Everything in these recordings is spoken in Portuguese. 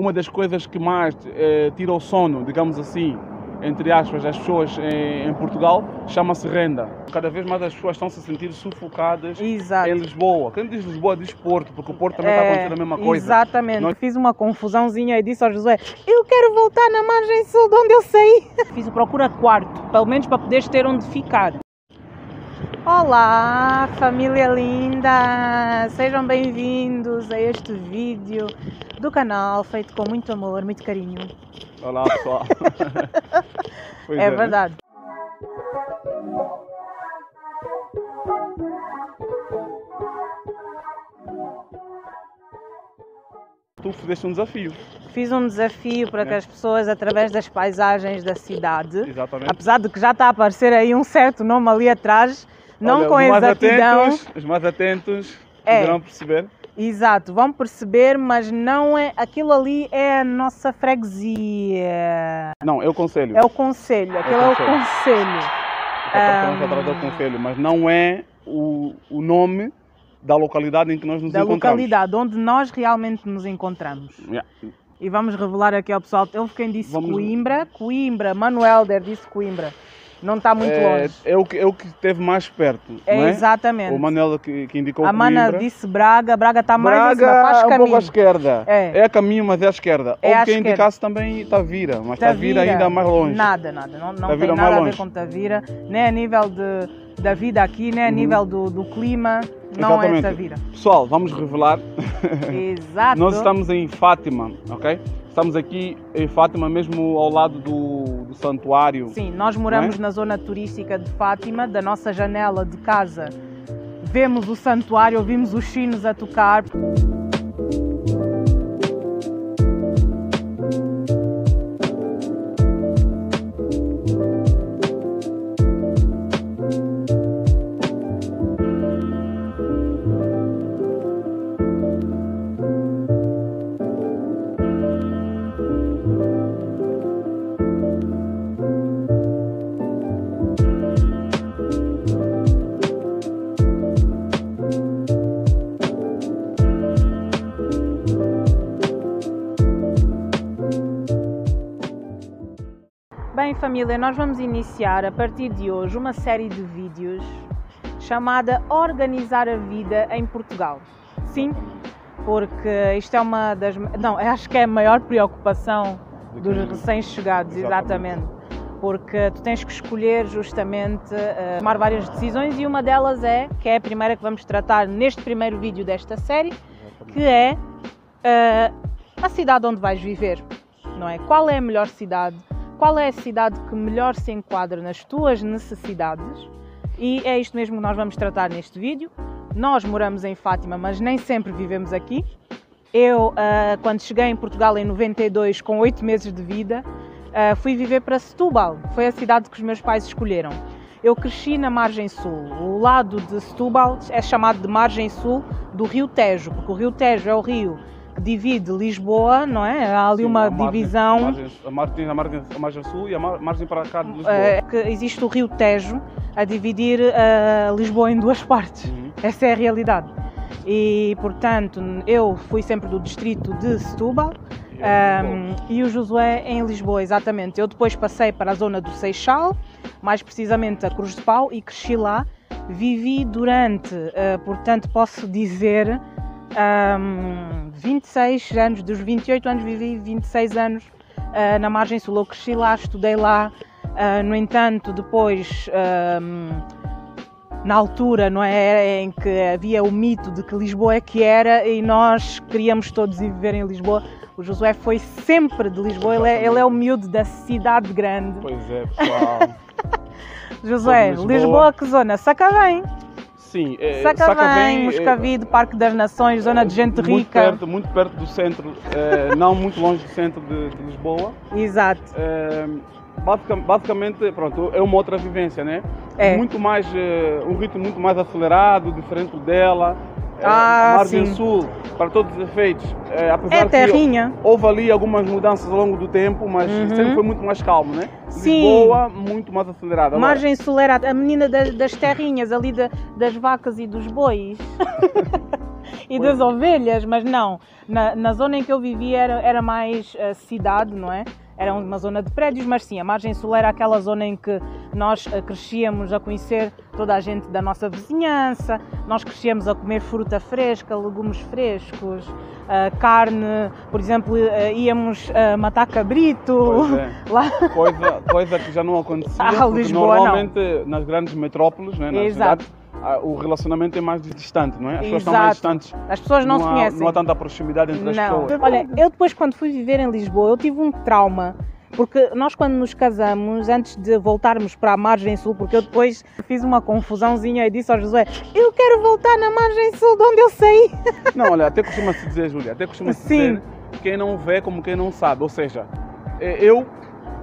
uma das coisas que mais tira o sono, digamos assim, entre aspas, das pessoas em Portugal, chama-se renda. Cada vez mais as pessoas estão se sentindo sufocadas. Exato. Em Lisboa. Quem diz Lisboa diz Porto, porque o Porto também está acontecendo a mesma coisa. Exatamente. Nós... Fiz uma confusãozinha e disse ao Josué, eu quero voltar na margem sul de onde eu saí. Fiz o procura quarto, pelo menos para poderes ter onde ficar. Olá, família linda! Sejam bem-vindos a este vídeo do canal feito com muito amor, muito carinho. Olá, pessoal! É verdade. Tu fizeste um desafio. Fiz um desafio para que as pessoas, através das paisagens da cidade, exatamente, apesar de que já está a aparecer aí um certo nome ali atrás, não com exatidão. Os mais atentos poderão perceber. Exato, vão perceber, mas não é. Aquilo ali é a nossa freguesia. Não, é o concelho. É o concelho, aquilo é o concelho. Estamos atrás do concelho, mas não é o nome da localidade em que nós nos encontramos. Da localidade onde nós realmente nos encontramos. Yeah. E vamos revelar aqui ao pessoal. Houve quem disse Coimbra. Coimbra, Manuelder disse Coimbra. Não está muito longe. É o que esteve mais perto. Não é? Exatamente. O Manuel que indicou a Coimbra. Mana disse Braga. Braga está mais acima, faz caminho. Um pouco à esquerda. É a caminho, mas é à esquerda. É ou quem indicasse também Tavira, mas Tavira ainda mais longe. Nada. Não tem nada a ver com Tavira. Nem a nível da vida aqui, nem a nível do clima. Não é Tavira. Pessoal, vamos revelar. Exato. Nós estamos em Fátima, ok? Estamos aqui em Fátima, mesmo ao lado do santuário. Sim, nós moramos na zona turística de Fátima. Da nossa janela de casa vemos o santuário, ouvimos os sinos a tocar. Bem, família, nós vamos iniciar a partir de hoje uma série de vídeos chamada Organizar a Vida em Portugal. Sim, porque isto é uma das... Não, acho que é a maior preocupação dos recém-chegados, exatamente. Porque tu tens que escolher justamente tomar várias decisões e uma delas que é a primeira que vamos tratar neste primeiro vídeo desta série, que é a cidade onde vais viver, não é? Qual é a melhor cidade? Qual é a cidade que melhor se enquadra nas tuas necessidades? E é isto mesmo que nós vamos tratar neste vídeo. Nós moramos em Fátima, mas nem sempre vivemos aqui. Eu, quando cheguei em Portugal em 92, com 8 meses de vida, fui viver para Setúbal. Foi a cidade que os meus pais escolheram. Eu cresci na margem sul. O lado de Setúbal é chamado de margem sul do Rio Tejo, porque o Rio Tejo é o rio que divide Lisboa, não é? Há ali uma divisão. A margem sul e a margem para cá de Lisboa. Que existe o Rio Tejo a dividir Lisboa em duas partes. Essa é a realidade. E, portanto, eu fui sempre do distrito de Setúbal e o Josué em Lisboa, exatamente. Eu depois passei para a zona do Seixal, mais precisamente a Cruz de Pau, e cresci lá. Vivi durante, portanto, posso dizer, 26 anos, dos 28 anos vivi 26 anos na margem sul. Eu cresci lá, estudei lá, no entanto depois, na altura, não é, em que havia o mito de que Lisboa é que era e nós queríamos todos ir viver em Lisboa, o Josué foi sempre de Lisboa, ele é o miúdo da cidade grande. Pois é, pessoal. Josué, Lisboa que zona? Sacavém. Sim, Sacavém, Moscavide, Parque das Nações, zona de gente rica. Muito perto do centro, não muito longe do centro de Lisboa. Exato. Basicamente, pronto, é uma outra vivência, né? É. Muito mais, um ritmo muito mais acelerado, diferente dela. Ah, Margem sim. Sul, para todos os efeitos, apesar É que terrinha. houve ali algumas mudanças ao longo do tempo, mas sempre foi muito mais calmo, né? Sim. Lisboa, muito mais acelerada. Agora, Margem Sul era a menina das terrinhas, ali das vacas e dos bois. E Pois. das ovelhas, mas não. Na zona em que eu vivia era mais cidade, não é? Era uma zona de prédios, mas sim, a Margem Sul era aquela zona em que nós crescíamos a conhecer toda a gente da nossa vizinhança, nós crescíamos a comer fruta fresca, legumes frescos, carne, por exemplo, íamos matar cabrito. Pois é. Lá. Coisa que já não acontecia, Ah, porque Lisboa, normalmente nas grandes metrópoles, né, nas Exato. cidades, o relacionamento é mais distante, não é? As pessoas estão Exato. mais distantes. As pessoas não se conhecem. Não há tanta proximidade entre as Não. pessoas. Olha, eu depois quando fui viver em Lisboa, eu tive um trauma, porque nós quando nos casamos, antes de voltarmos para a Margem Sul, porque eu depois fiz uma confusãozinha e disse ao Josué, eu quero voltar na Margem Sul de onde eu saí. Não, olha, até costuma-se dizer, Júlia, Sim. dizer quem não vê como quem não sabe. Ou seja, eu,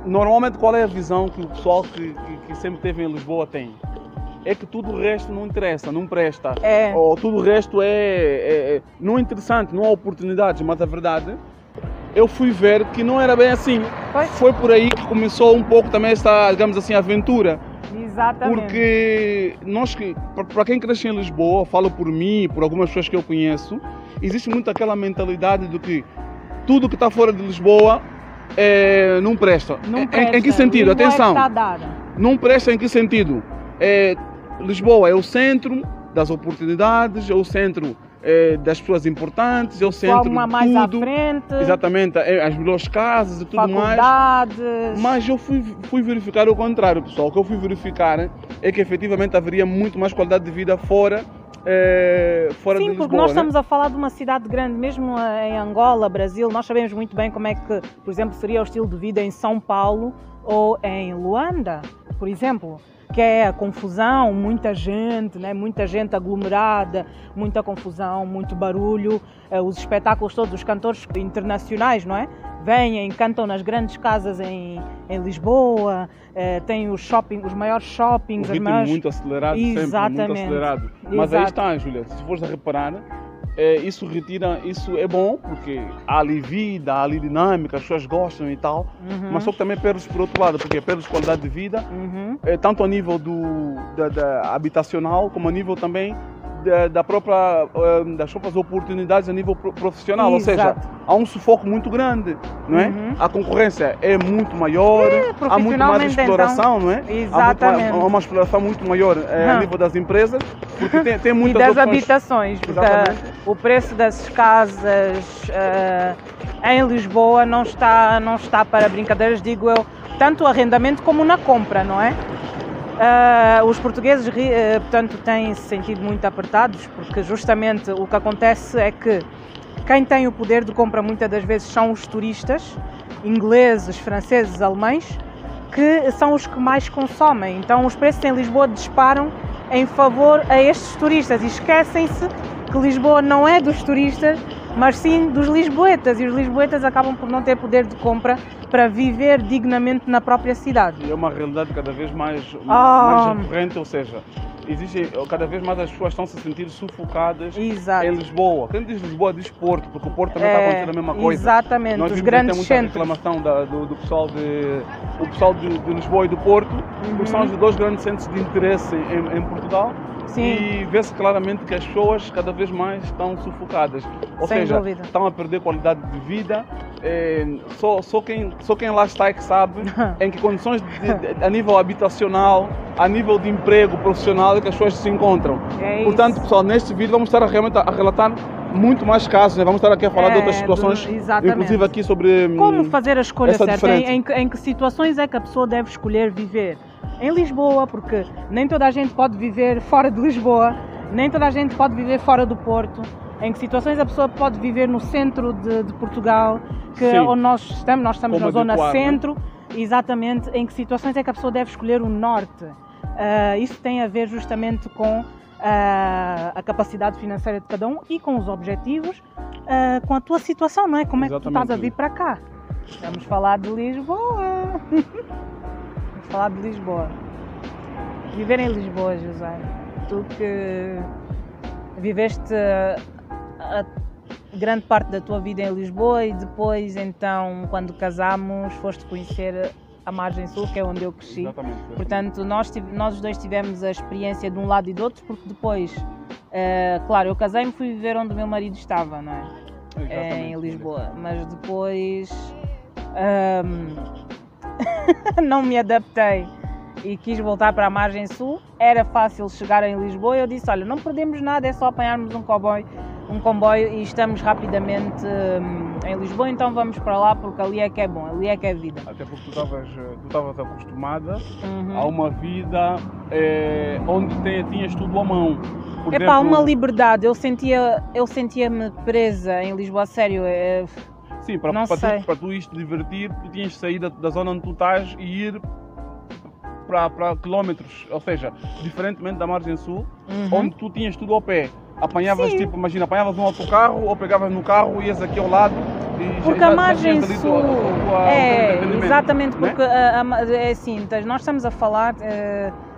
normalmente qual é a visão que o pessoal que sempre teve em Lisboa tem? É que tudo o resto não interessa, não presta. É. Ou tudo o resto não é interessante, não há oportunidades. Mas a verdade, eu fui ver que não era bem assim. Foi por aí que começou um pouco também essa, digamos assim, aventura. Exatamente. Porque para quem cresce em Lisboa, falo por mim, por algumas pessoas que eu conheço, existe muito aquela mentalidade de que tudo que está fora de Lisboa não presta. Não presta. Em que sentido? Lisboa Atenção. está dada. Não presta em que sentido? Lisboa é o centro das oportunidades, é o centro das pessoas importantes, é o centro de tudo. Mais à frente. Exatamente, as melhores casas e tudo mais. Faculdades. Mas eu fui verificar o contrário, pessoal. O que eu fui verificar é que efetivamente haveria muito mais qualidade de vida fora de Sim, Lisboa. porque nós né? estamos a falar de uma cidade grande, mesmo em Angola, Brasil, nós sabemos muito bem como é que, por exemplo, seria o estilo de vida em São Paulo ou em Luanda, por exemplo, que é a confusão, muita gente, né? Muita gente aglomerada, muita confusão, muito barulho, os espetáculos todos, os cantores internacionais, não é? Vêm, cantam nas grandes casas em Lisboa, tem os maiores shoppings. O ritmo muito acelerado, Exatamente. sempre muito acelerado. Mas aí está, Júlia, se fores a reparar, isso é bom, porque há ali vida, há ali dinâmica, as pessoas gostam e tal, mas só que também perdes por outro lado, porque perdes qualidade de vida, tanto a nível da habitacional, como a nível também das próprias oportunidades a nível profissional. Exato. Ou seja, há um sufoco muito grande, não é? A concorrência é muito maior, há muito mais exploração, não é? Exatamente. Há uma exploração muito maior a nível das empresas, porque tem muitas e das opções. habitações, porque Exatamente. o preço das casas em Lisboa não está para brincadeiras, digo eu, tanto o arrendamento como na compra, não é? Os portugueses, portanto, têm-se sentido muito apertados, porque justamente o que acontece é que quem tem o poder de compra muitas das vezes são os turistas, ingleses, franceses, alemães, que são os que mais consomem. Então os preços em Lisboa disparam em favor a estes turistas e esquecem-se que Lisboa não é dos turistas, mas sim dos lisboetas, e os lisboetas acabam por não ter poder de compra para viver dignamente na própria cidade. E é uma realidade cada vez mais recorrente, ou seja, cada vez mais as pessoas estão se a sentir sufocadas Exato. em Lisboa. Quem diz Lisboa diz Porto, porque o Porto também está acontecendo a mesma coisa. Exatamente, Nós os vimos grandes muita centros. reclamação do pessoal de Lisboa e do Porto, porque são os dois grandes centros de interesse em Portugal. Sim. E vê-se claramente que as pessoas cada vez mais estão sufocadas. Ou Sem seja, dúvida. estão a perder qualidade de vida. Só quem lá está é que sabe em que condições a nível habitacional, a nível de emprego profissional é que as pessoas se encontram. Portanto, pessoal, neste vídeo vamos estar realmente a relatar muito mais casos, né? Vamos estar aqui a falar de outras situações, inclusive aqui sobre como fazer a escolha certa, em que situações é que a pessoa deve escolher viver. Em Lisboa, porque nem toda a gente pode viver fora de Lisboa, nem toda a gente pode viver fora do Porto. Em que situações a pessoa pode viver no centro de Portugal, onde nós estamos na zona centro, né? Exatamente. Em que situações é que a pessoa deve escolher o norte? Isso tem a ver justamente com a capacidade financeira de cada um e com os objetivos, com a tua situação, não é? Como é que tu estás a vir para cá? Vamos falar de Lisboa. Vamos falar de Lisboa. Viver em Lisboa, José. Tu que viveste a grande parte da tua vida em Lisboa e depois, então, quando casámos, foste conhecer a margem sul, que é onde eu cresci. Exatamente. Portanto, nós os dois tivemos a experiência de um lado e do outro, porque depois, claro, eu casei-me e fui viver onde o meu marido estava, não é? Em Lisboa. Mas depois não me adaptei e quis voltar para a margem sul. Era fácil chegar em Lisboa e eu disse, olha, não perdemos nada, é só apanharmos um comboio e estamos rapidamente em Lisboa, então vamos para lá porque ali é que é bom, ali é que é vida. Até porque tu estavas acostumada a uma vida onde tinhas tudo à mão. Por exemplo, uma liberdade, eu sentia-me presa em Lisboa, a sério. Sim, para tu ires te divertir, tu tinhas de sair da zona onde tu estás e ir para quilómetros, ou seja, diferentemente da margem sul, onde tu tinhas tudo ao pé. Apanhavas, tipo, imagina, apanhavas um autocarro ou pegavas no carro, ias aqui ao lado e porque já, a margem sul exatamente, né? Porque é assim, nós estamos a falar,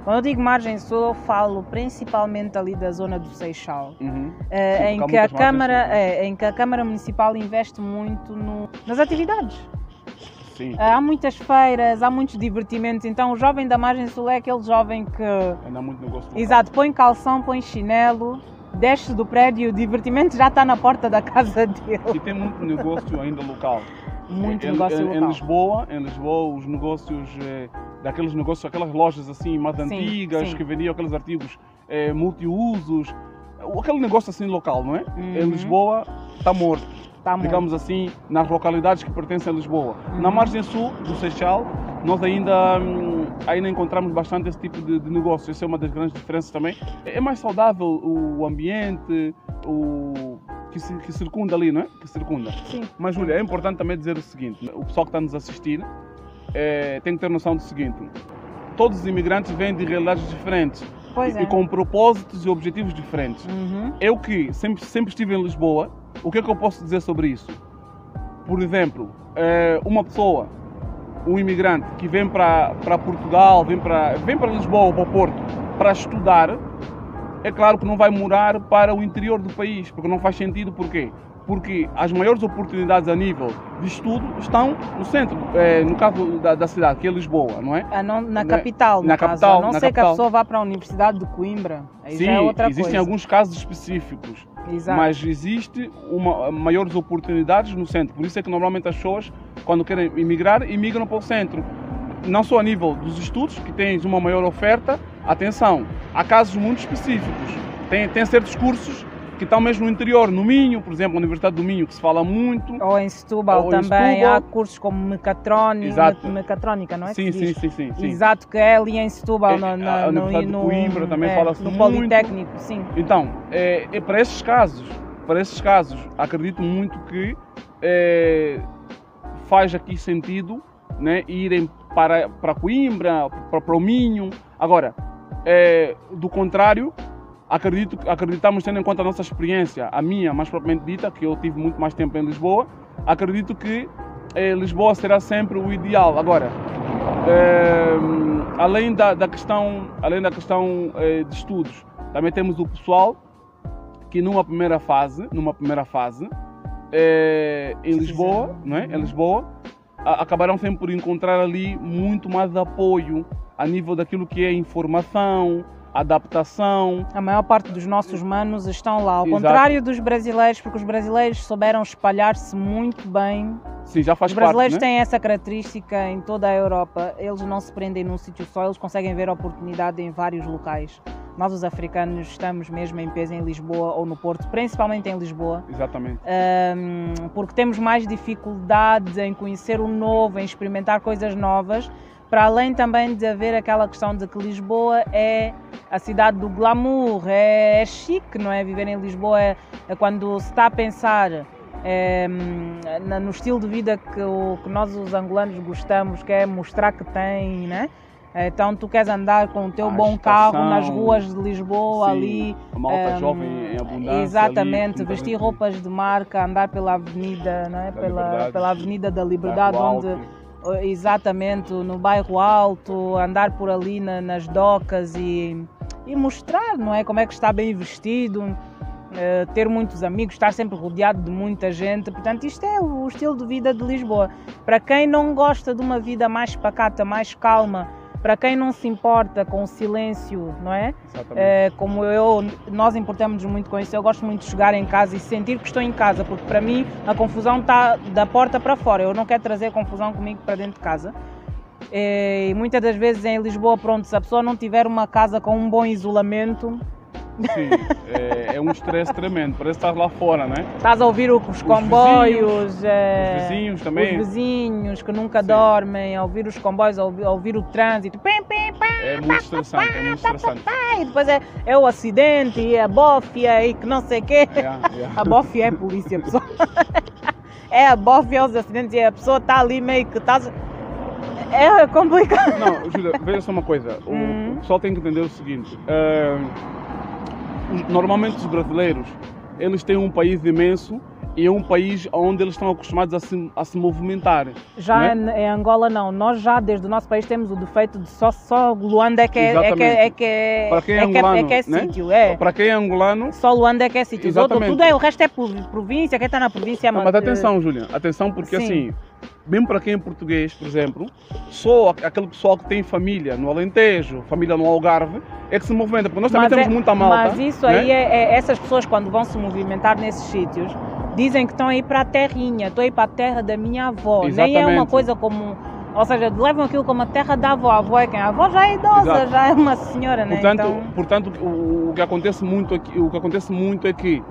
quando eu digo margem sul, eu falo principalmente ali da zona do Seixal, em que a Câmara Municipal investe muito nas atividades. Sim. Há muitas feiras, há muitos divertimentos, então o jovem da margem sul é aquele jovem que anda muito negócio local. Exato, põe calção, põe chinelo, desce do prédio e o divertimento já está na porta da casa dele. E tem muito negócio ainda local. Muito negócio local. Em Lisboa, os negócios, daqueles negócios, aquelas lojas assim mais antigas, que vendiam aqueles artigos multiusos, aquele negócio assim local, não é? Em Lisboa está morto. Digamos assim, nas localidades que pertencem a Lisboa. Na margem sul do Seixal, nós ainda encontramos bastante esse tipo de negócio. Essa é uma das grandes diferenças também. É mais saudável o ambiente, que circunda ali, não é? Que circunda. Sim. Mas, Júlia, é importante também dizer o seguinte: o pessoal que está nos assistir tem que ter noção do seguinte: todos os imigrantes vêm de realidades diferentes e com propósitos e objetivos diferentes. Eu que sempre estive em Lisboa, o que é que eu posso dizer sobre isso? Por exemplo, uma pessoa, um imigrante que vem para Portugal, vem para Lisboa ou para o Porto para estudar, é claro que não vai morar para o interior do país, porque não faz sentido. Porquê? Porque as maiores oportunidades a nível de estudo estão no centro, no caso da cidade, que é Lisboa, não é? Na capital, no caso. A não ser que a pessoa vá para a Universidade de Coimbra, aí já é outra coisa. Existem alguns casos específicos, mas existe maiores oportunidades no centro. Por isso é que normalmente as pessoas, quando querem imigrar, imigram para o centro. Não só a nível dos estudos, que tens uma maior oferta, atenção, há casos muito específicos. Tem certos cursos que estão mesmo no interior, no Minho, por exemplo, a Universidade do Minho, que se fala muito. Ou em Setúbal também, há cursos como mecatrónica, não é? Sim. Exato, que é ali em Setúbal, a Universidade de Coimbra também fala-se muito. No Politécnico, sim. Então, para esses casos, acredito muito que faz aqui sentido, né, irem para Coimbra, para o Minho. Agora, do contrário, acreditamos, tendo em conta a nossa experiência, a minha mais propriamente dita, que eu tive muito mais tempo em Lisboa, acredito que Lisboa será sempre o ideal. Agora, além da questão de estudos, também temos o pessoal que numa primeira fase em Lisboa, não é? Em Lisboa, acabarão sempre por encontrar ali muito mais apoio a nível daquilo que é informação, adaptação. A maior parte dos nossos manos estão lá, ao contrário dos brasileiros, porque os brasileiros souberam espalhar-se muito bem. Sim, já faz parte. Os brasileiros parte, né? têm essa característica em toda a Europa, eles não se prendem num sítio só, eles conseguem ver a oportunidade em vários locais. Nós, os africanos, estamos mesmo em peso em Lisboa ou no Porto, principalmente em Lisboa. Exatamente. Porque temos mais dificuldade em conhecer o novo, em experimentar coisas novas, para além também de haver aquela questão de que Lisboa é a cidade do glamour, é chique, não é? Viver em Lisboa é quando se está a pensar no estilo de vida que nós, os angolanos, gostamos, que é mostrar que tem, né? Então tu queres andar com o teu bom carro nas ruas de Lisboa, sim, ali. A malta jovem em abundância. Exatamente, ali, vestir roupas de marca, andar pela avenida, não é? Pela Avenida da Liberdade, exatamente, no bairro Alto, andar por ali nas docas e mostrar, não é? Como é que está bem vestido. ter muitos amigos, estar sempre rodeado de muita gente. Portanto, isto é o estilo de vida de Lisboa. Para quem não gosta de uma vida mais pacata, mais calma, para quem não se importa com o silêncio, não é? Como nós importamos muito com isso. Eu gosto muito de chegar em casa e sentir que estou em casa, porque para mim a confusão está da porta para fora. Eu não quero trazer confusão comigo para dentro de casa. E muitas das vezes em Lisboa, pronto, se a pessoa não tiver uma casa com um bom isolamento... Sim, é um estresse tremendo, parece estar lá fora, né? Estás a ouvir os comboios, os vizinhos também. Os vizinhos que nunca dormem, a ouvir os comboios, a ouvir o trânsito. Pim, pim, pim, é muito estressante, é muito estressante. E depois é o acidente, e a bófia, e que não sei o quê. A bófia é a polícia, pessoal. É a bófia, os acidentes, e a pessoa está ali meio que está... É complicado. Não, Júlia, veja só uma coisa. O pessoal tem que entender o seguinte. Normalmente os brasileiros, eles têm um país imenso e é um país onde eles estão acostumados a se movimentar. Já em Angola não, nós já desde o nosso país temos o defeito de só Luanda é que é sítio. Para quem é angolano... Só Luanda é que é sítio, o resto é província, quem está na província é... Mas atenção, Júlia, atenção porque assim, mesmo para quem é português, por exemplo, só aquele pessoal que tem família no Alentejo, família no Algarve, é que se movimenta, porque nós também temos muita malta. Mas isso aí, essas pessoas quando vão se movimentar nesses sítios, dizem que estão a ir para a terrinha, estão a ir para a terra da minha avó. Exatamente. Nem é uma coisa como... Ou seja, levam aquilo como a terra da avó. A avó é quem? A avó já é idosa, Exato. já é uma senhora, né? Portanto, o que acontece muito é que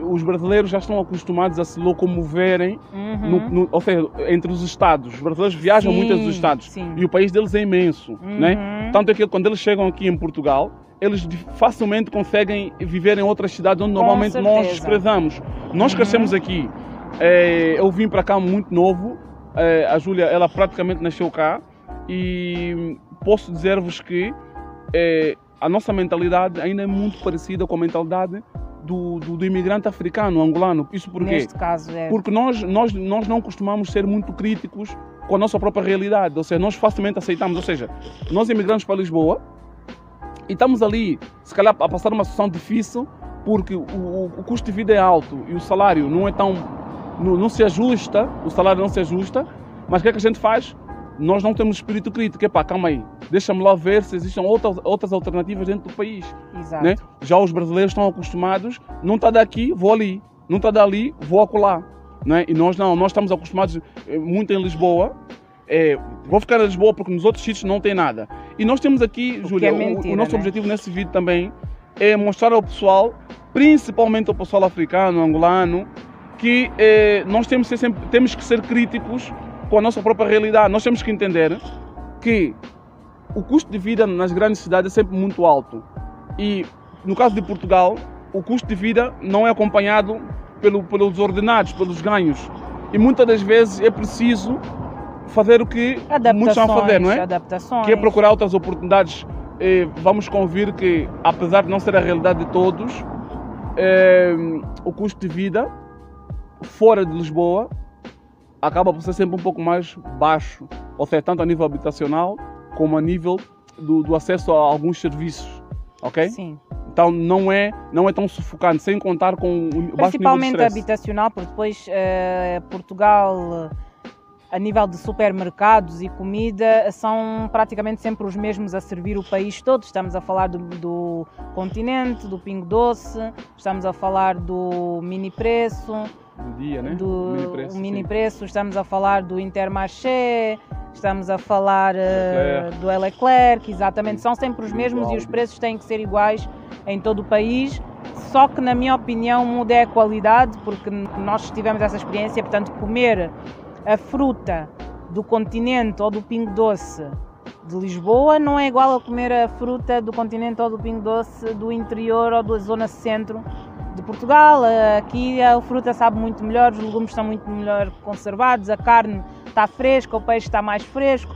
os brasileiros já estão acostumados a se locomoverem, ou seja, entre os estados. Os brasileiros viajam muito entre os estados e o país deles é imenso, né? Tanto é que quando eles chegam aqui em Portugal, eles facilmente conseguem viver em outras cidades onde normalmente nós desprezamos. Nós crescemos aqui. Eu vim para cá muito novo. A Júlia, ela praticamente nasceu cá e posso dizer-vos que a nossa mentalidade ainda é muito parecida com a mentalidade do imigrante africano, angolano. Isso por quê? Neste caso Porque nós não costumamos ser muito críticos com a nossa própria realidade, ou seja, nós facilmente aceitamos, ou seja, nós imigramos para Lisboa e estamos ali, se calhar, a passar uma situação difícil porque o custo de vida é alto e o salário não é tão... Não se ajusta, o salário não se ajusta, mas o que é que a gente faz? Nós não temos espírito crítico. Calma aí, deixa-me lá ver se existem outras alternativas dentro do país. Exato. Né? Já os brasileiros estão acostumados, não está daqui, vou ali, não está dali, vou acolá. Né? E nós não, nós estamos acostumados muito em Lisboa, vou ficar em Lisboa porque nos outros sítios não tem nada. E nós temos aqui, Júlia, o nosso objetivo nesse vídeo também é mostrar ao pessoal, principalmente ao pessoal africano, angolano, que nós temos que ser críticos com a nossa própria realidade. Nós temos que entender que o custo de vida nas grandes cidades é sempre muito alto. E no caso de Portugal, o custo de vida não é acompanhado pelos ordenados, pelos ganhos. E muitas das vezes é preciso fazer o que muitos estão a fazer, não é? Adaptações. Que é procurar outras oportunidades. Vamos convir que, apesar de não ser a realidade de todos, o custo de vida fora de Lisboa acaba por ser sempre um pouco mais baixo, ou seja, tanto a nível habitacional como a nível do acesso a alguns serviços, ok? Sim. Então não é tão sufocante, sem contar com o baixo nível de stress. Principalmente habitacional, porque depois Portugal, a nível de supermercados e comida, são praticamente sempre os mesmos a servir o país todo. Estamos a falar do Continente, do Pingo Doce, estamos a falar do Mini Preço, do dia, né? Do Mini Preço, estamos a falar do Intermarché, estamos a falar do Leclerc, exatamente, são sempre os mesmos e os preços têm que ser iguais em todo o país, só que na minha opinião muda a qualidade, porque nós tivemos essa experiência, portanto comer a fruta do Continente ou do Pingo Doce de Lisboa não é igual a comer a fruta do Continente ou do Pingo Doce do interior ou da zona centro de Portugal. Aqui a fruta sabe muito melhor, os legumes estão muito melhor conservados, a carne está fresca, o peixe está mais fresco.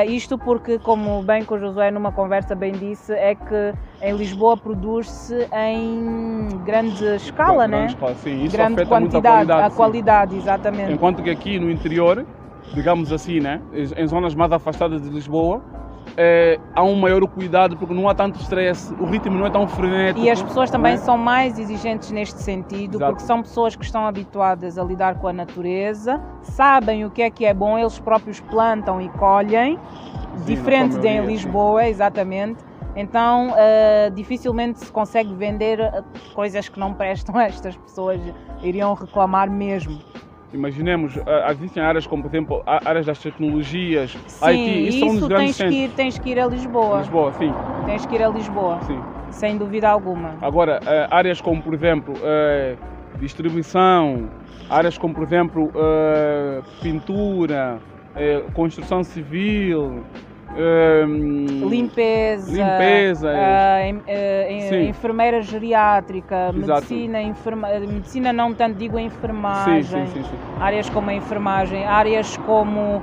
Isto porque, como bem que o Josué numa conversa bem disse, é que em Lisboa produz-se em grande escala, né? Sim, isso grande afeta quantidade, muito a qualidade, exatamente. Enquanto que aqui no interior, digamos assim, né, em zonas mais afastadas de Lisboa, há um maior cuidado porque não há tanto stress, o ritmo não é tão frenético. E as pessoas também são mais exigentes neste sentido, Exato. porque são pessoas que estão habituadas a lidar com a natureza, sabem o que é bom, eles próprios plantam e colhem, Sim, diferente de em sim. Lisboa, exatamente. Então, dificilmente se consegue vender coisas que não prestam a estas pessoas, iriam reclamar mesmo. Imaginemos, existem áreas como, por exemplo, áreas das tecnologias, Sim, IT, isso são um dos grandes centros. tens que ir a Lisboa. Lisboa, sim. Tens que ir a Lisboa, Sim. sem dúvida alguma. Agora, áreas como, por exemplo, distribuição, áreas como, por exemplo, pintura, construção civil, limpeza, enfermeira geriátrica, medicina não tanto, digo a enfermagem, sim. áreas como a enfermagem, áreas como,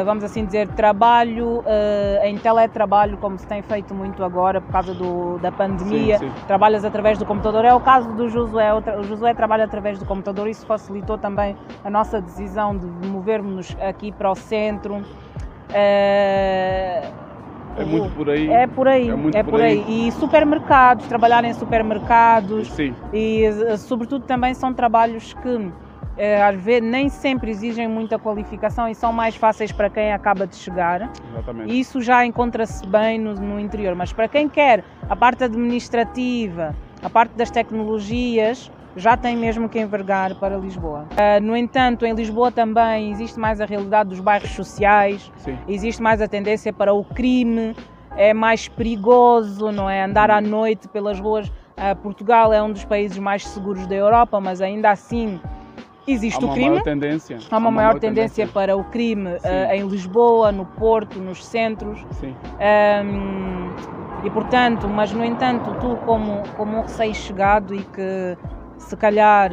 vamos assim dizer, trabalho em teletrabalho, como se tem feito muito agora por causa da pandemia, sim. Trabalhas através do computador, é o caso do Josué, o Josué trabalha através do computador, isso facilitou também a nossa decisão de movermos aqui para o centro. É muito por aí. É por aí. E supermercados, trabalhar em supermercados. Sim. E sobretudo também são trabalhos que às vezes nem sempre exigem muita qualificação e são mais fáceis para quem acaba de chegar. Exatamente. E isso já encontra-se bem no interior. Mas para quem quer a parte administrativa, a parte das tecnologias, já tem mesmo que envergar para Lisboa. No entanto, em Lisboa também existe mais a realidade dos bairros sociais, Sim. Existe mais a tendência para o crime, é mais perigoso, não é? Andar à noite pelas ruas. Portugal é um dos países mais seguros da Europa, mas ainda assim existe o crime. Há uma maior tendência para o crime em Lisboa, no Porto, nos centros. Sim. E portanto, mas no entanto, tu como um recém-chegado e que se calhar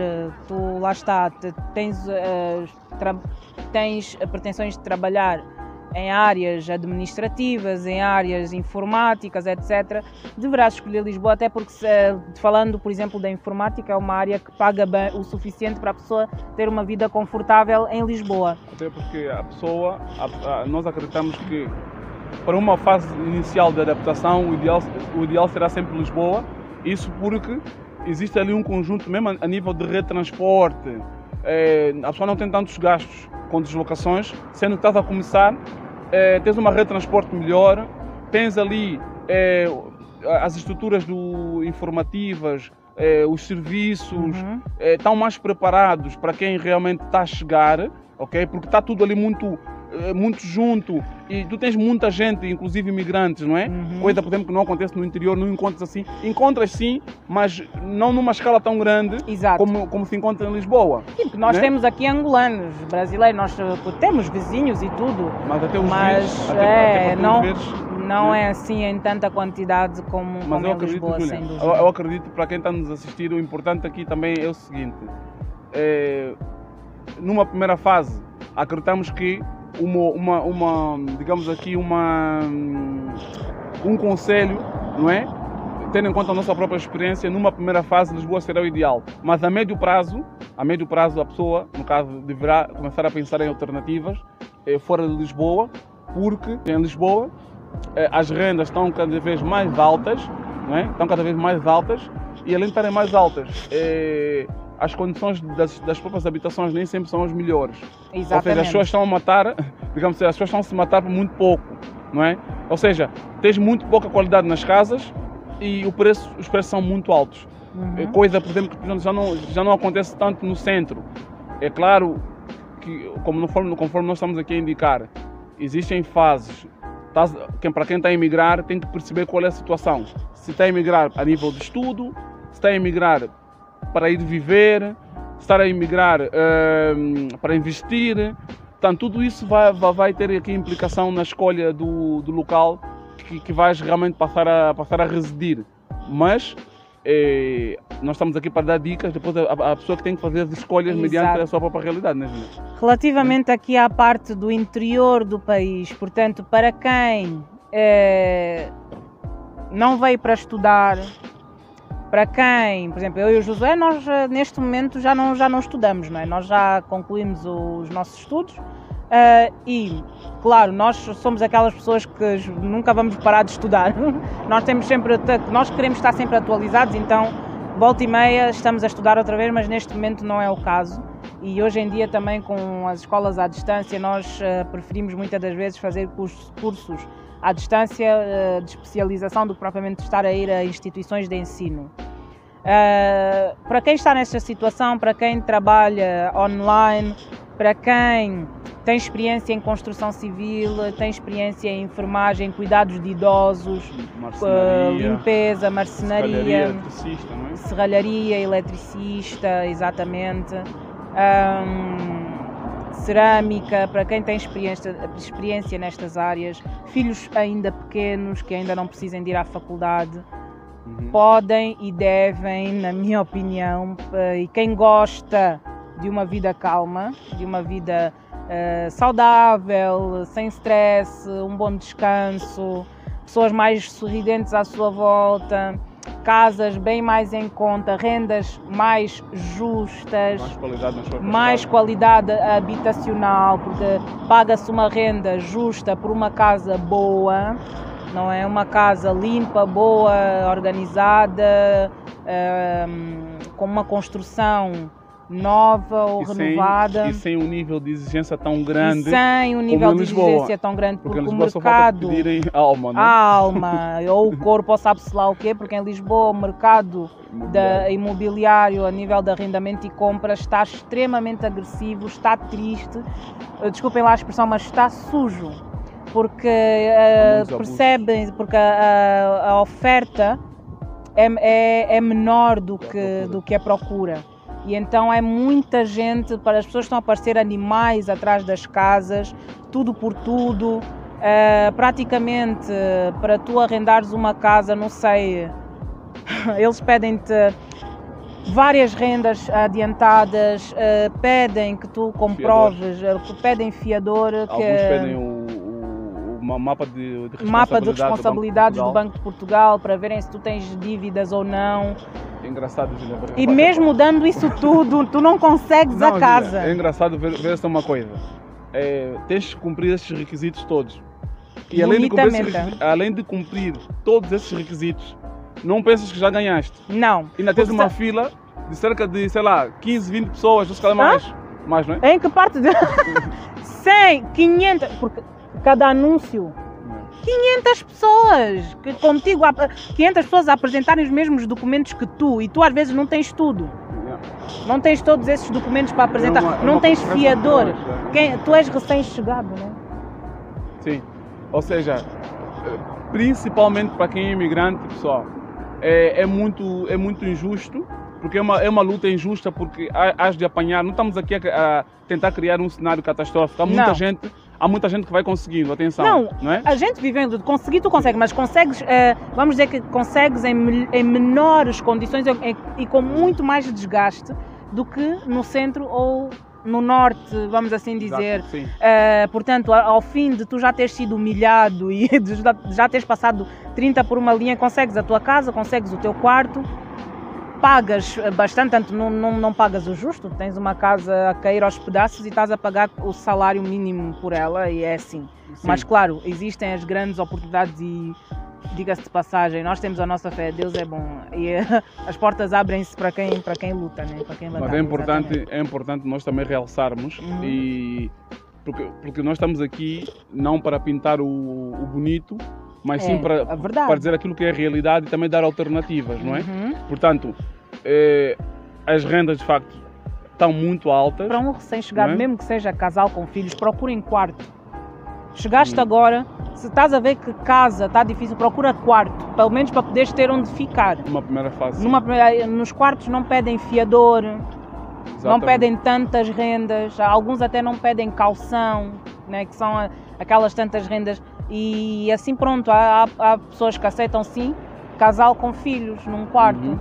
tu lá está, tens pretensões de trabalhar em áreas administrativas, em áreas informáticas, etc., deverás escolher Lisboa, até porque, falando, por exemplo, da informática, é uma área que paga bem o suficiente para a pessoa ter uma vida confortável em Lisboa. Até porque a pessoa, nós acreditamos que para uma fase inicial de adaptação, o ideal será sempre Lisboa, isso porque existe ali um conjunto, mesmo a nível de rede de transporte, a pessoa não tem tantos gastos com deslocações, sendo que estás a começar, tens uma rede de transporte melhor, tens ali as estruturas informativas, os serviços, estão mais preparados para quem realmente está a chegar, okay? Porque está tudo ali muito junto e tu tens muita gente, inclusive imigrantes, não é? Coisa, por exemplo, que não acontece no interior, não encontras assim. Encontras sim, mas não numa escala tão grande como se encontra em Lisboa. Sim, porque nós temos aqui angolanos, brasileiros, nós temos vizinhos e tudo. Mas até os não é assim em tanta quantidade como em Lisboa, sem dúvida. Eu acredito, para quem está nos assistindo, o importante aqui também é o seguinte. Numa primeira fase, acreditamos que digamos aqui, um conselho, não é? Tendo em conta a nossa própria experiência, numa primeira fase Lisboa será o ideal. Mas a médio prazo a pessoa, no caso, deverá começar a pensar em alternativas fora de Lisboa, porque em Lisboa as rendas estão cada vez mais altas, não é? Estão cada vez mais altas e além de estarem mais altas, as condições das próprias habitações nem sempre são as melhores. Exatamente. Ou seja, as pessoas estão a matar, digamos assim, as pessoas estão a se matar por muito pouco, não é? Ou seja, tens muito pouca qualidade nas casas e os preços são muito altos. Coisa, por exemplo, que já não acontece tanto no centro. É claro que, conforme nós estamos aqui a indicar, existem fases. Para quem está a emigrar, tem que perceber qual é a situação. Se está a emigrar a nível de estudo, se está a emigrar para ir viver, se está a emigrar para investir. Portanto, tudo isso vai ter aqui implicação na escolha do local que vais realmente passar a residir. Mas nós estamos aqui para dar dicas, depois a pessoa que tem que fazer as escolhas mediante a sua própria realidade, não é, Julia? Relativamente aqui à parte do interior do país, portanto, para quem não veio para estudar, para quem, por exemplo, eu e o Josué, nós neste momento já não estudamos, não é? Nós já concluímos os nossos estudos, E, claro, nós somos aquelas pessoas que nunca vamos parar de estudar. Nós queremos estar sempre atualizados, então volta e meia estamos a estudar outra vez, mas neste momento não é o caso. E hoje em dia também com as escolas à distância nós preferimos muitas das vezes fazer cursos à distância de especialização do que propriamente estar a ir a instituições de ensino. Para quem está nesta situação, para quem trabalha online, para quem tem experiência em construção civil, tem experiência em enfermagem, cuidados de idosos, limpeza, marcenaria, serralharia, eletricista, exatamente, cerâmica, para quem tem experiência nestas áreas, filhos ainda pequenos que ainda não precisam de ir à faculdade, podem e devem, na minha opinião, e quem gosta de uma vida calma, de uma vida saudável, sem stress, um bom descanso, pessoas mais sorridentes à sua volta, casas bem mais em conta, rendas mais justas, mais qualidade habitacional, porque paga-se uma renda justa por uma casa boa, não é? Uma casa limpa, boa, organizada, com uma construção nova ou renovada. E sem um nível de exigência tão grande. Sem um nível de exigência tão grande, porque o mercado. Alma, né? A alma, ou o corpo, ou sabe-se lá o quê, porque em Lisboa o mercado imobiliário a nível de arrendamento e compra está extremamente agressivo, está triste, desculpem lá a expressão, mas está sujo. Porque percebem, porque a oferta é menor do que a procura. E então é muita gente, para as pessoas que estão a aparecer animais atrás das casas, tudo por tudo. Praticamente, para tu arrendares uma casa, não sei, eles pedem-te várias rendas adiantadas, pedem que tu comproves, pedem fiador. Alguns pedem mapa de responsabilidades do Banco de Portugal para verem se tu tens dívidas ou não. É engraçado, Julia. E mesmo dando isso tudo, tu não consegues a casa. Julia, é engraçado ver essa uma coisa. Tens que cumprir esses requisitos todos. E além de cumprir todos esses requisitos, não pensas que já ganhaste. Não. Ainda tens uma fila de cerca de, sei lá, 15, 20 pessoas, não se calhar mais. Mais, não é? Em que parte de... 100, 500... Porque cada anúncio, 500 pessoas que contigo, 500 pessoas a apresentarem os mesmos documentos que tu, e tu às vezes não tens tudo. Não tens todos esses documentos para apresentar, não tens fiador. Tu és recém-chegado, não é? Sim, ou seja, principalmente para quem é imigrante, pessoal, é muito injusto, porque é uma luta injusta, porque has de apanhar, não estamos aqui a tentar criar um cenário catastrófico, há muita gente que vai conseguindo, atenção. Não é? A gente vivendo de conseguir, tu consegues, mas consegues, vamos dizer que consegues em menores condições e com muito mais desgaste do que no centro ou no norte, vamos assim dizer. Exato, portanto, ao fim de tu já teres sido humilhado e de já teres passado 30 por uma linha, consegues a tua casa, consegues o teu quarto, pagas bastante, tanto não pagas o justo, tens uma casa a cair aos pedaços e estás a pagar o salário mínimo por ela, e é assim. Sim. Mas claro, existem as grandes oportunidades e, diga-se de passagem, nós temos a nossa fé, Deus é bom, e as portas abrem-se para quem luta, né? Para quem batalha. Mas é importante nós também realçarmos, e porque nós estamos aqui não para pintar o bonito, mas sim para dizer aquilo que é a realidade e também dar alternativas, não é? Portanto, as rendas de facto estão muito altas. Para um recém-chegado, mesmo que seja casal com filhos, procurem quarto. Chegaste agora, se estás a ver que casa está difícil, procura quarto, pelo menos para poderes ter onde ficar. Numa primeira fase. Nos quartos não pedem fiador, não pedem tantas rendas, alguns até não pedem calção, né, que são aquelas tantas rendas. E assim pronto, há pessoas que aceitam sim, casal com filhos num quarto,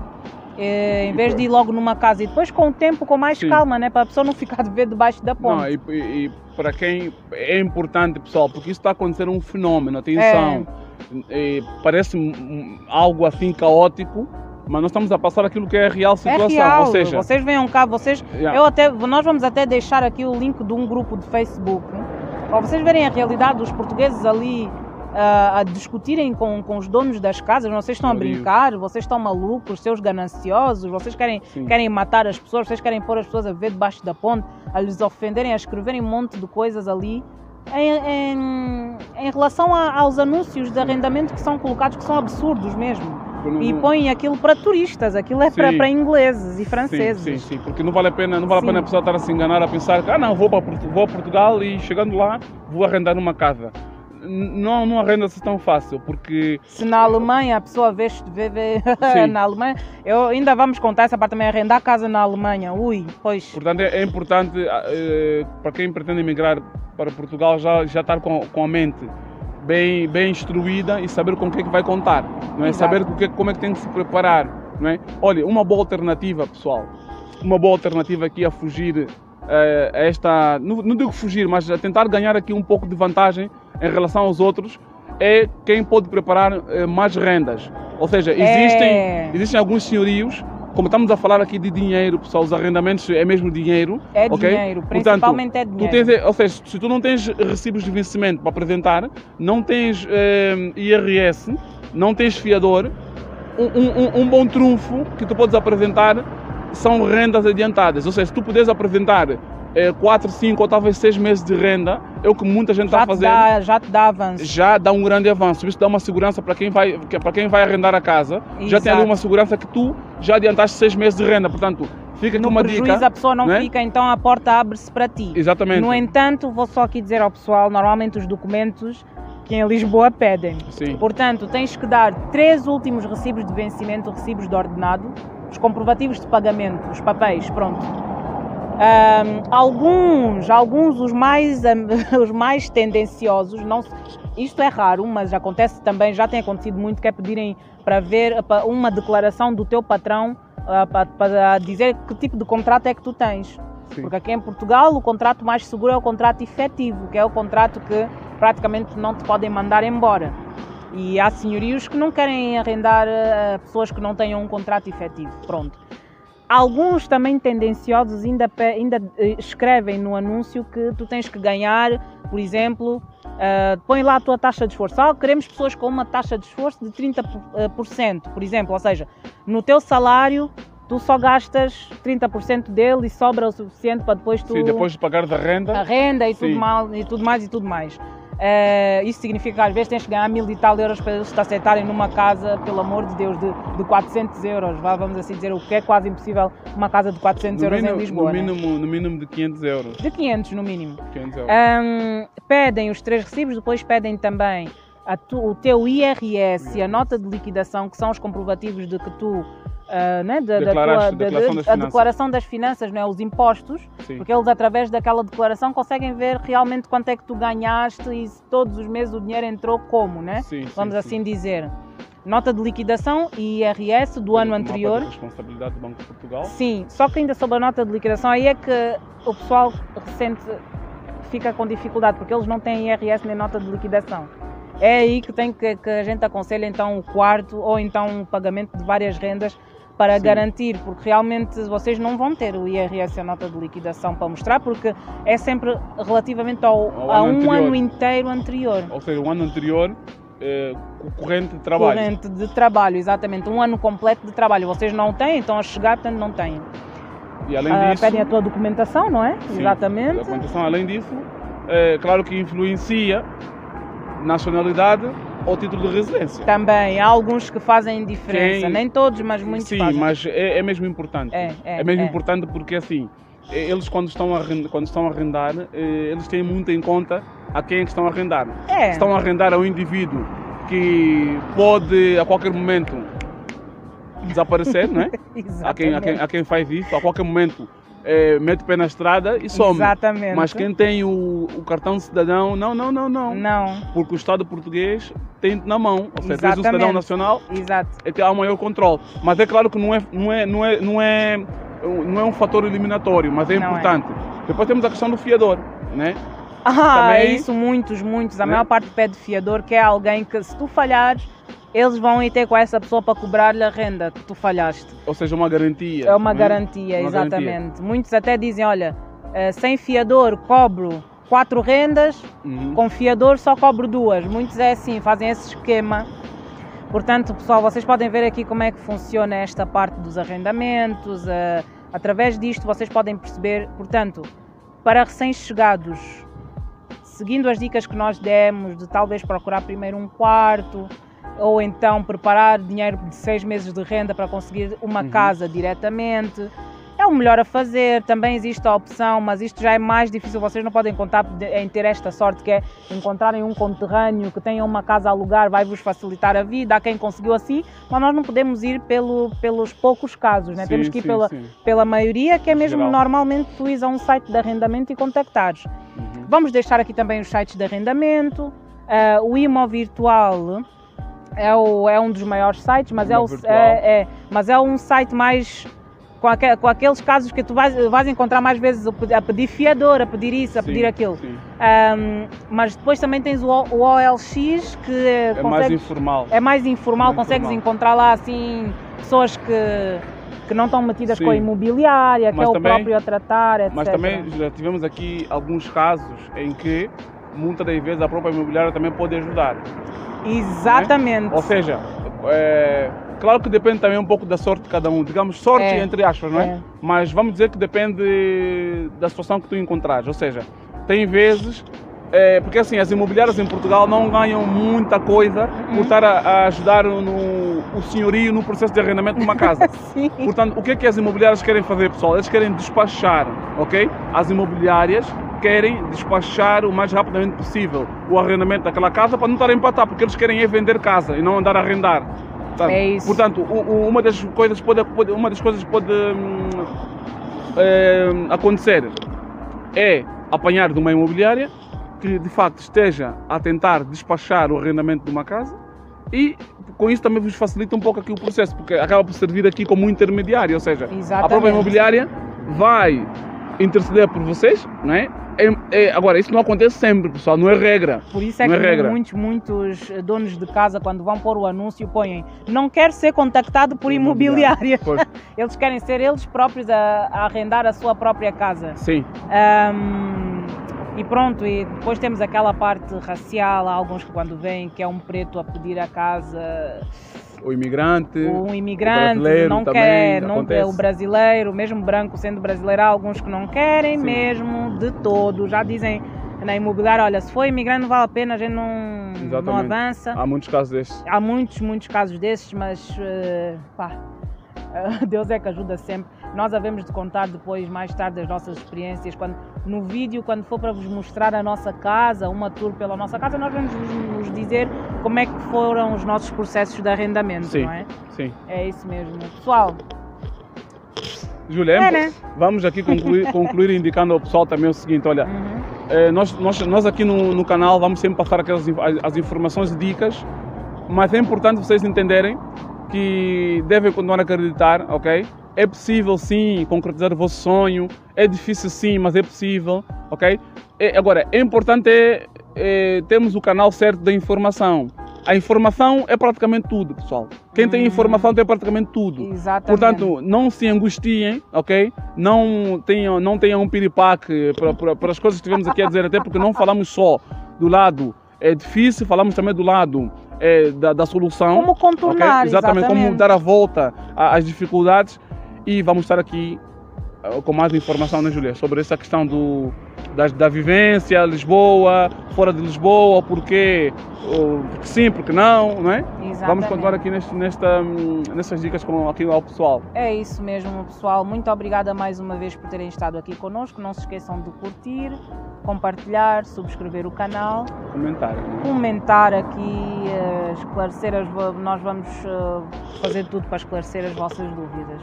em vez de ir logo numa casa e depois com o tempo, com mais calma, né, para a pessoa não ficar de ver debaixo da ponte. Não, e para quem é importante, pessoal, porque isso está a acontecer um fenómeno, atenção, parece algo assim caótico, mas nós estamos a passar aquilo que é a real situação. É real. Ou seja, vocês venham cá, nós vamos até deixar aqui o link de um grupo de Facebook para vocês verem a realidade dos portugueses ali a discutirem com os donos das casas. Vocês estão a brincar, vocês estão malucos, seus gananciosos, vocês querem matar as pessoas, vocês querem pôr as pessoas a viver debaixo da ponte, a lhes ofenderem, a escreverem um monte de coisas ali em relação aos anúncios de arrendamento que são colocados, que são absurdos mesmo. E põem aquilo para turistas, aquilo é para ingleses e franceses. Sim, porque não vale a pena a pessoa estar a se enganar, a pensar que não, vou a Portugal e chegando lá vou arrendar uma casa. Não arrenda-se tão fácil, porque... Se na Alemanha a pessoa vê na Alemanha, ainda vamos contar essa parte também, arrendar casa na Alemanha, pois... Portanto, é importante para quem pretende emigrar para Portugal já estar com a mente bem instruída e saber com o que é que vai contar, não é? Saber como é que tem que se preparar, não é? Olha, uma boa alternativa, pessoal, aqui a fugir a esta, não digo fugir, mas a tentar ganhar aqui um pouco de vantagem em relação aos outros, é quem pode preparar mais rendas. Ou seja, existem alguns senhorios, como estamos a falar aqui de dinheiro, pessoal, os arrendamentos é mesmo dinheiro. É dinheiro, principalmente. Portanto, é dinheiro. Ou seja, se tu não tens recibos de vencimento para apresentar, não tens IRS, não tens fiador, um bom trunfo que tu podes apresentar são rendas adiantadas. Ou seja, se tu puderes apresentar 4, 5 ou talvez 6 meses de renda, é o que muita gente está a fazer. Já te dá avanço. Já dá um grande avanço. Isso dá uma segurança para quem vai arrendar a casa. Exato. Já tem ali uma segurança que tu já adiantaste 6 meses de renda. Portanto, fica aqui uma dica. A pessoa não fica, então a porta abre-se para ti. Exatamente. No entanto, vou só aqui dizer ao pessoal, normalmente os documentos que em Lisboa pedem. Sim. Portanto, tens que dar 3 últimos recibos de vencimento, recibos de ordenado, os comprovativos de pagamento, os papéis, pronto. Alguns os mais tendenciosos, isto é raro, mas acontece também, já tem acontecido muito, que é pedirem para ver uma declaração do teu patrão para dizer que tipo de contrato é que tu tens. Sim. Porque aqui em Portugal o contrato mais seguro é o contrato efetivo, que é o contrato que praticamente não te podem mandar embora. E há senhorios que não querem arrendar a pessoas que não tenham um contrato efetivo. Pronto. Alguns também tendenciosos ainda escrevem no anúncio que tu tens que ganhar, por exemplo, põe lá a tua taxa de esforço. Queremos pessoas com uma taxa de esforço de 30%, por exemplo. Ou seja, no teu salário tu só gastas 30% dele e sobra o suficiente para depois tu... Sim, depois de pagar da renda. A renda e tudo mais. Isso significa que às vezes tens que ganhar 1000 e tal euros para eles te aceitarem numa casa, pelo amor de Deus, de 400 euros, vamos assim dizer, o que é quase impossível, uma casa de 400 euros em Lisboa. No mínimo de 500 euros. De 500 no mínimo. 500 euros. Pedem os 3 recibos, depois pedem também o teu IRS e a nota de liquidação, que são os comprovativos de que tu... a declaração das finanças, não é? Os impostos. Sim. Porque eles através daquela declaração conseguem ver realmente quanto é que tu ganhaste e se todos os meses o dinheiro entrou como, né? Vamos assim dizer. Nota de liquidação e IRS do ano anterior. Responsabilidade do Banco de Portugal. Sim, só que ainda sobre a nota de liquidação, aí é que o pessoal recente fica com dificuldade, porque eles não têm IRS nem nota de liquidação. É aí que a gente aconselha então o quarto ou então o pagamento de várias rendas para garantir, porque realmente vocês não vão ter o IRS e a nota de liquidação para mostrar, porque é sempre relativamente a um ano inteiro anterior. Ou seja, um ano anterior, corrente de trabalho. Corrente de trabalho, exatamente. Um ano completo de trabalho. Vocês não têm, então a chegar, portanto não têm. E além disso... Pedem a tua documentação, não é? Sim, exatamente. A documentação, além disso, claro que influencia nacionalidade ou título de residência. Também, há alguos que fazem diferença, nem todos, mas muitos fazem. Sim, mas é mesmo importante. É mesmo importante porque assim, eles quando estão a arrendar, eles têm muito em conta a quem é que estão a arrendar. Estão a arrendar a um indivíduo que pode a qualquer momento desaparecer, não é? a quem faz isso, a qualquer momento mete o pé na estrada e some. Exatamente. Mas quem tem o cartão de cidadão, não. Porque o Estado português tem na mão. Ou seja, tens um cidadão nacional, é que há um maior controle. Mas é claro que não é um fator eliminatório, mas é importante. Depois temos a questão do fiador, né? Também, isso muitos. A maior parte pede fiador, que é alguém que se tu falhares, eles vão ir ter com essa pessoa para cobrar-lhe a renda que tu falhaste. Ou seja, uma garantia. É uma garantia, exatamente. Muitos até dizem, olha, sem fiador cobro 4 rendas, confiador só cobre 2. Muitos é assim, fazem esse esquema. Portanto, pessoal, vocês podem ver aqui como é que funciona esta parte dos arrendamentos. Através disto vocês podem perceber, portanto, para recém-chegados, seguindo as dicas que nós demos, de talvez procurar primeiro um quarto, ou então preparar dinheiro de 6 meses de renda para conseguir uma casa diretamente, é o melhor a fazer. Também existe a opção, mas isto já é mais difícil, vocês não podem contar em ter esta sorte, que é encontrarem um conterrâneo que tenha uma casa a alugar, vai-vos facilitar a vida. Há quem conseguiu assim, mas nós não podemos ir pelos poucos casos, né? Temos que ir pela maioria, que é mesmo geral. Normalmente tu ires a um site de arrendamento e contactares. Vamos deixar aqui também os sites de arrendamento. O Imo Virtual é um dos maiores sites, mas mas é um site mais... Com aqueles casos que tu vais encontrar mais vezes a pedir fiador, a pedir isso, a pedir aquilo. Mas depois também tens o OLX, que é mais informal. É mais informal, consegues encontrar lá assim pessoas que não estão metidas com a imobiliária, que é o próprio a tratar, etc. Mas também já tivemos aqui alguns casos em que muitas das vezes a própria imobiliária também pode ajudar. Exatamente. Né? Ou seja, claro que depende também um pouco da sorte de cada um, digamos sorte entre aspas, não é? Mas vamos dizer que depende da situação que tu encontrares, ou seja, tem vezes, porque assim, as imobiliárias em Portugal não ganham muita coisa por estar a ajudar o senhorio no processo de arrendamento de uma casa. Portanto, o que é que as imobiliárias querem fazer, pessoal? Eles querem despachar, ok? As imobiliárias querem despachar o mais rapidamente possível o arrendamento daquela casa para não estar a empatar, porque eles querem vender casa e não andar a arrendar. É isso. Portanto, uma das coisas pode acontecer é apanhar de uma imobiliária que de facto esteja a tentar despachar o arrendamento de uma casa, e com isso também vos facilita um pouco aqui o processo, porque acaba por servir aqui como um intermediário, ou seja, a própria imobiliária vai interceder por vocês, não é? Agora, isso não acontece sempre, pessoal, não é regra. Por isso é que muitos donos de casa, quando vão pôr o anúncio, põem: não quero ser contactado por imobiliária. Eles querem ser eles próprios a arrendar a sua própria casa. Sim. E pronto, e depois temos aquela parte racial, há alguns que quando vêm que é um preto a pedir a casa... O imigrante, o não quer, o brasileiro, mesmo branco sendo brasileiro, há alguns que não querem mesmo de todo, já dizem na imobiliária: olha, se for imigrante não vale a pena, a gente não avança. Há muitos casos desses. Há muitos casos desses, mas Deus é que ajuda sempre. Nós havemos de contar depois, mais tarde, as nossas experiências. No vídeo, quando for para vos mostrar a nossa casa, uma tour pela nossa casa, nós vamos vos dizer como é que foram os nossos processos de arrendamento, não é? Sim. É isso mesmo. Pessoal, Júlia, vamos aqui concluir indicando ao pessoal também o seguinte: olha, nós aqui no canal vamos sempre passar as informações e dicas, mas é importante vocês entenderem que devem continuar a acreditar, ok? É possível sim concretizar o vosso sonho, é difícil sim, mas é possível, ok? Agora, é importante termos o canal certo da informação. A informação é praticamente tudo, pessoal. Quem tem informação tem praticamente tudo. Exatamente. Portanto, não se angustiem, ok? Não tenham um piripaque para as coisas que tivemos aqui a dizer, até porque não falamos só do lado difícil, falamos também do lado da solução. Como contornar, okay? Exatamente, como dar a volta às dificuldades. E vamos estar aqui com mais informação, né, Júlia, sobre essa questão da vivência, Lisboa, fora de Lisboa, porque sim, porque não é? Exatamente. Vamos continuar aqui nessas dicas aqui ao pessoal. É isso mesmo, pessoal. Muito obrigada mais uma vez por terem estado aqui connosco. Não se esqueçam de curtir, compartilhar, subscrever o canal. Comentar aqui, esclarecer nós vamos fazer tudo para esclarecer as vossas dúvidas.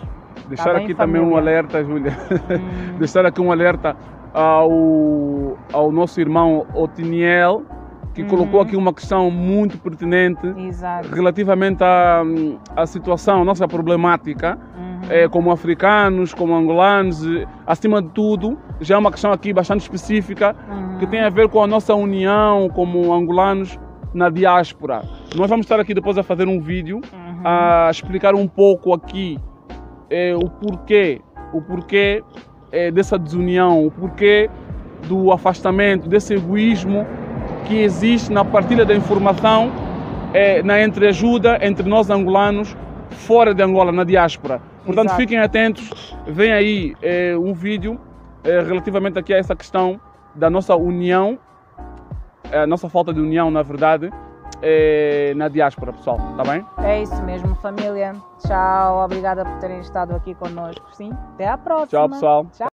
Deixar aqui também um alerta, Júlia. Deixar aqui um alerta ao nosso irmão Otiniel, que colocou aqui uma questão muito pertinente. Exato. Relativamente à situação, à nossa problemática, como africanos, como angolanos, acima de tudo, já é uma questão aqui bastante específica, que tem a ver com a nossa união como angolanos na diáspora. Nós vamos estar aqui depois a fazer um vídeo, a explicar um pouco aqui o porquê dessa desunião, o porquê do afastamento, desse egoísmo que existe na partilha da informação, na entreajuda entre nós angolanos, fora de Angola, na diáspora. Portanto, Exato. Fiquem atentos, vem aí um vídeo relativamente aqui a essa questão da nossa união, a nossa falta de união, na verdade, na diáspora, pessoal, está bem? É isso mesmo, família. Tchau, obrigada por terem estado aqui connosco. Sim, até à próxima. Tchau, pessoal. Tchau.